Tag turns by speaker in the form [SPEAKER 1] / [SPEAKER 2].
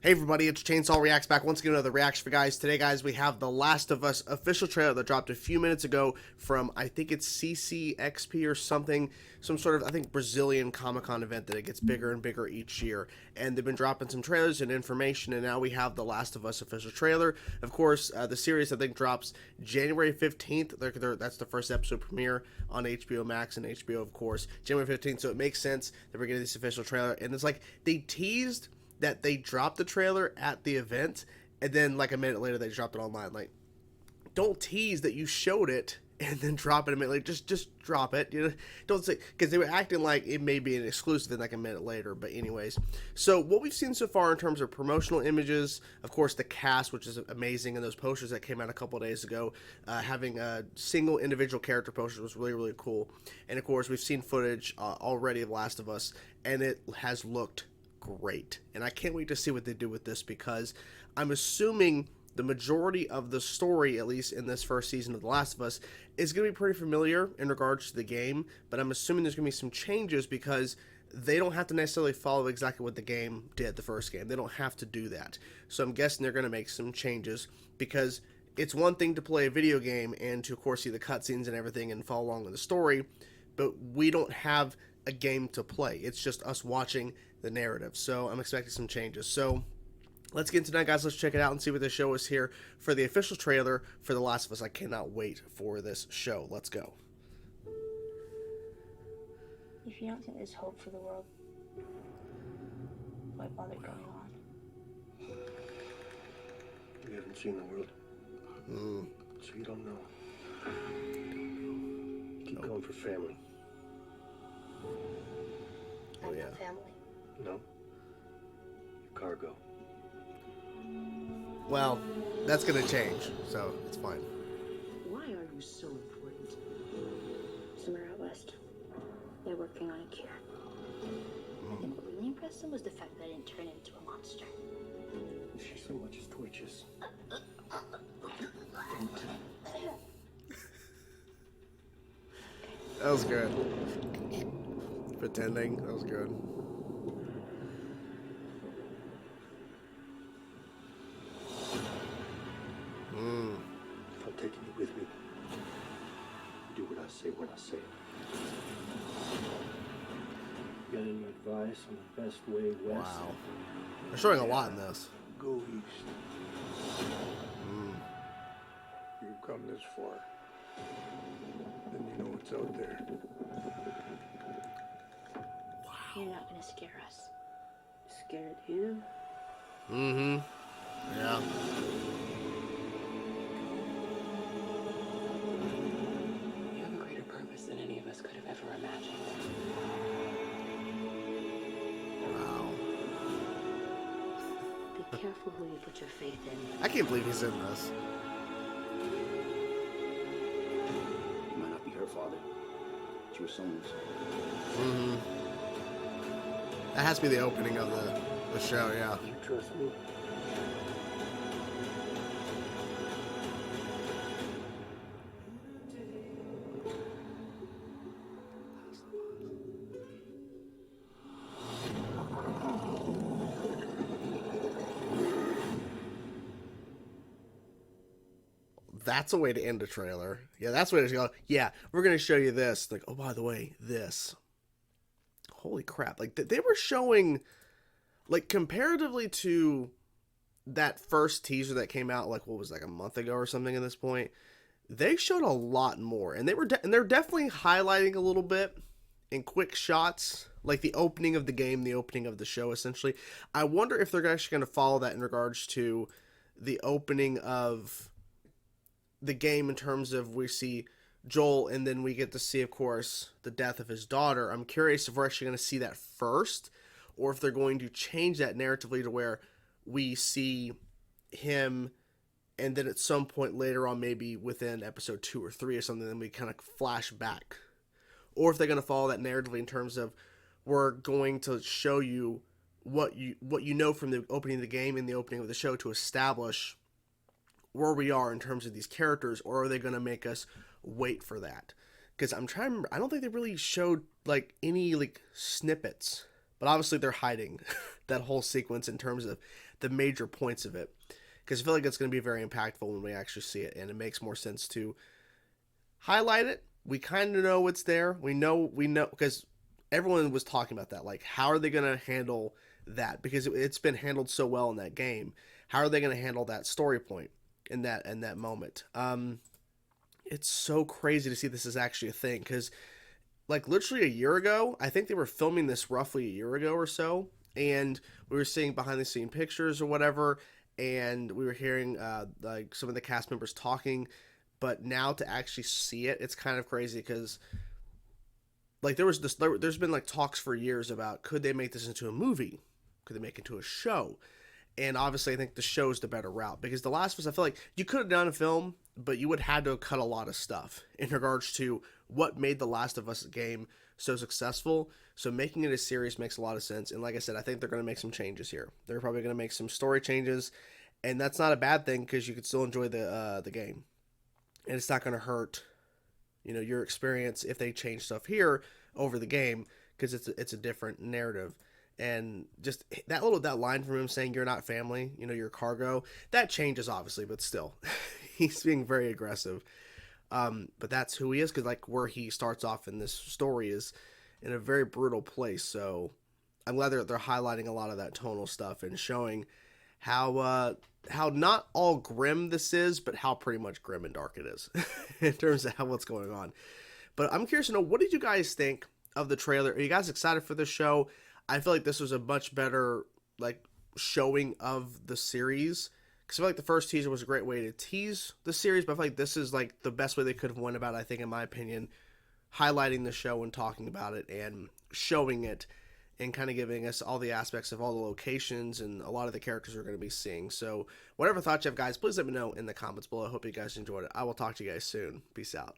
[SPEAKER 1] Hey everybody, it's Chainsaw Reacts back once again with another reaction for guys. Today, guys, we have The Last of Us official trailer that dropped a few minutes ago from, I think it's CCXP or something, some sort of, I think, Brazilian Comic-Con event that it gets bigger and bigger each year. And they've been dropping some trailers and information, and now we have The Last of Us official trailer. Of course, the series, I think, drops January 15th. That's the first episode premiere on HBO Max and HBO, of course, January 15th, so it makes sense that we're getting this official trailer. And it's like, they teased that they dropped the trailer at the event, and then like a minute later they dropped it online. Like, don't tease that you showed it and then drop it a minute later. Just drop it. You know, don't say, because they were acting like it may be an exclusive in like a minute later. But anyways, so what we've seen so far in terms of promotional images, of course, the cast, which is amazing, and those posters that came out a couple of days ago, having a single individual character poster was really cool. And of course, we've seen footage already of Last of Us, and it has looked great, and I can't wait to see what they do with this, because I'm assuming the majority of the story, at least in this first season of The Last of Us, is going to be pretty familiar in regards to the game, but I'm assuming there's going to be some changes because they don't have to necessarily follow exactly what the game did, the first game. They don't have to do that. So I'm guessing they're going to make some changes, because it's one thing to play a video game and to, of course, see the cutscenes and everything and follow along with the story, but we don't have a game to play. It's just us watching the narrative. So I'm expecting some changes. So let's get into that, guys. Let's check it out and see what the show is here for the official trailer for The Last of Us. I cannot wait for this show. Let's go.
[SPEAKER 2] If you don't think there's hope for the world, why bother going on?
[SPEAKER 3] You haven't seen the world, so you don't know. Keep going for family.
[SPEAKER 1] Oh, yeah.
[SPEAKER 2] Family.
[SPEAKER 3] No. Your cargo.
[SPEAKER 1] Well, that's going to change, so it's fine.
[SPEAKER 4] Why are you so important?
[SPEAKER 2] Somewhere out west, they're working on a cure. I think what really impressed them was the fact that I didn't turn into a monster.
[SPEAKER 3] If she so much as twitches.
[SPEAKER 1] That was good. Pretending. That was good.
[SPEAKER 3] If I'm taking you with me, do what I say when I say it. Got any advice on the best way west?
[SPEAKER 1] Wow. They're showing a lot in this.
[SPEAKER 3] Go east. You've come this far. Then you know what's out there.
[SPEAKER 2] You're not gonna scare us.
[SPEAKER 4] Scared him?
[SPEAKER 1] Yeah.
[SPEAKER 4] You have a greater purpose than any of us could have ever imagined.
[SPEAKER 1] Wow.
[SPEAKER 4] Be careful who you put your faith in.
[SPEAKER 1] I can't believe he's in this.
[SPEAKER 5] You might not be her father, but your son's.
[SPEAKER 1] That has to be the opening of the show, yeah.
[SPEAKER 3] You trust me?
[SPEAKER 1] That's a way to end a trailer. Yeah, that's a way to go. Yeah, we're going to show you this. Like, oh, by the way, this. Holy crap. Like, they were showing, like, comparatively to that first teaser that came out, like, what was it, like a month ago or something at this point, they showed a lot more. And they're definitely highlighting a little bit in quick shots, like the opening of the game, the opening of the show, essentially. I wonder if they're actually going to follow that in regards to the opening of the game, in terms of we see Joel and then we get to see, of course, the death of his daughter. I'm curious if we're actually going to see that first, or if they're going to change that narratively to where we see him and then at some point later on, maybe within episode 2 or 3 or something, then we kind of flash back. Or if they're going to follow that narratively in terms of we're going to show you what you know from the opening of the game and the opening of the show to establish where we are in terms of these characters, or are they going to make us wait for that? Because I'm trying to remember, I don't think they really showed like any like snippets But obviously they're hiding that whole sequence in terms of the major points of it, because I feel like it's going to be very impactful when we actually see it, and it makes more sense to highlight it. We kind of know it's there. We know because everyone was talking about that. Like, how are they going to handle that? Because it's been handled so well in that game. How are they going to handle that story point in that moment? It's so crazy to see this is actually a thing, because like literally a year ago, I think they were filming this roughly a year ago or so, and we were seeing behind the scene pictures or whatever, and we were hearing like some of the cast members talking. But now to actually see it, it's kind of crazy, because like there's been like talks for years about, could they make this into a movie, could they make it into a show? And obviously I think the show's the better route, because The Last of Us, I feel like you could have done a film, but you would have had to cut a lot of stuff in regards to what made The Last of Us game so successful. So making it a series makes a lot of sense. And like I said, I think they're going to make some changes here. They're probably going to make some story changes, and that's not a bad thing, because you could still enjoy the game, and it's not going to hurt, you know, your experience if they change stuff here over the game, because it's a different narrative. And just that line from him saying, "You're not family, you know, you're cargo," that changes obviously, but still, he's being very aggressive. But that's who he is, because like where he starts off in this story is in a very brutal place. So I'm glad they're highlighting a lot of that tonal stuff and showing how not all grim this is, but how pretty much grim and dark it is in terms of what's going on. But I'm curious to know, what did you guys think of the trailer? Are you guys excited for the show? I feel like this was a much better like showing of the series, because I feel like the first teaser was a great way to tease the series, but I feel like this is like the best way they could have went about it, I think, in my opinion, highlighting the show and talking about it and showing it and kind of giving us all the aspects of all the locations and a lot of the characters we're going to be seeing. So whatever thoughts you have, guys, please let me know in the comments below. I hope you guys enjoyed it. I will talk to you guys soon. Peace out.